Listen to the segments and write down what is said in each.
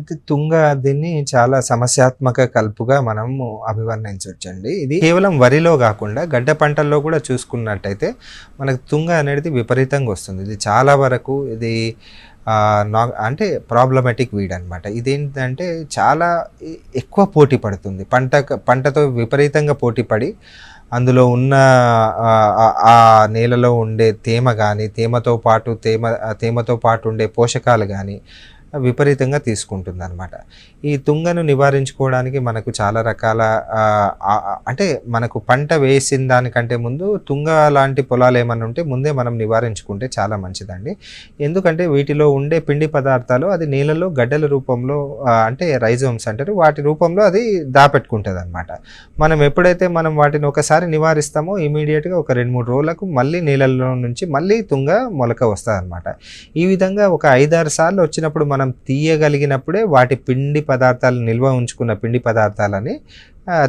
అయితే తుంగ దీన్ని చాలా సమస్యాత్మక కలుపుగా మనము అభివర్ణించవచ్చండి. ఇది కేవలం వరిలో కాకుండా గడ్డ పంటల్లో కూడా చూసుకున్నట్టయితే మనకు తుంగ అనేది విపరీతంగా వస్తుంది. ఇది చాలా వరకు ఇది అంటే ప్రాబ్లమాటిక్ వీడ్ అనమాట. ఇదేంటంటే చాలా ఎక్కువ పోటీ పడుతుంది. పంటతో విపరీతంగా పోటీ పడి అందులో ఉన్న ఆ నేలలో ఉండే తేమ కానీ, తేమతో పాటు ఉండే పోషకాలు కానీ విపరీతంగా తీసుకుంటుందన్నమాట. ఈ తుంగను నివారించుకోవడానికి మనకు చాలా రకాల అంటే మనకు పంట వేసిన దానికంటే ముందు తుంగ లాంటి పొలాలు ఏమన్నా ఉంటే ముందే మనం నివారించుకుంటే చాలా మంచిదండి. ఎందుకంటే వీటిలో ఉండే పిండి పదార్థాలు అది నీళ్ళలో గడ్డల రూపంలో అంటే రైజోమ్స్ అంటారు, వాటి రూపంలో అది దాపెట్టుకుంటుంది అనమాట. మనం ఎప్పుడైతే వాటిని ఒకసారి నివారిస్తామో ఇమీడియట్గా ఒక 2-3 రోజులకు మళ్ళీ నీళ్ళలో నుంచి మళ్ళీ తుంగ మొలక వస్తుంది అనమాట. ఈ విధంగా ఒక 5-6 సార్లు వచ్చినప్పుడు మనం తీయగలిగినప్పుడే వాటి పిండి పదార్థాలు నిల్వ ఉంచుకున్న పిండి పదార్థాలని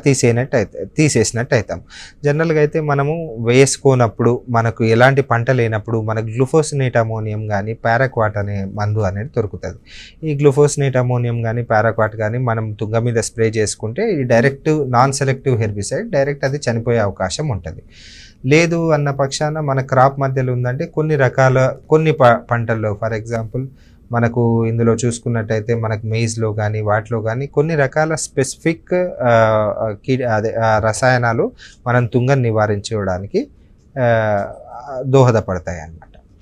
తీసేసినట్టు అవుతాం. జనరల్గా అయితే మనము వేసుకోనప్పుడు మనకు ఎలాంటి పంట లేనప్పుడు మనకు గ్లూఫోసినేట్ అమోనియం కానీ పారాక్వాట్ అనే మందు అనేది దొరుకుతుంది. ఈ గ్లూఫోసినేట్ అమోనియం కానీ పారాక్వాట్ కానీ మనం తుంగ మీద స్ప్రే చేసుకుంటే ఇది direct non selective herbicide, direct అది చనిపోయే అవకాశం ఉంటుంది. లేదు అన్న పక్షాన మన క్రాప్ మధ్యలో ఉందంటే కొన్ని పంటల్లో ఫర్ ఎగ్జాంపుల్ మనకు ఇందులో చూసుకున్నట్టయితే మనకు మెయిజ్లో కానీ వాటిలో కానీ కొన్ని రకాల స్పెసిఫిక్ రసాయనాలు మనం తుంగను నివారించడానికి దోహదపడతాయి అన్నమాట.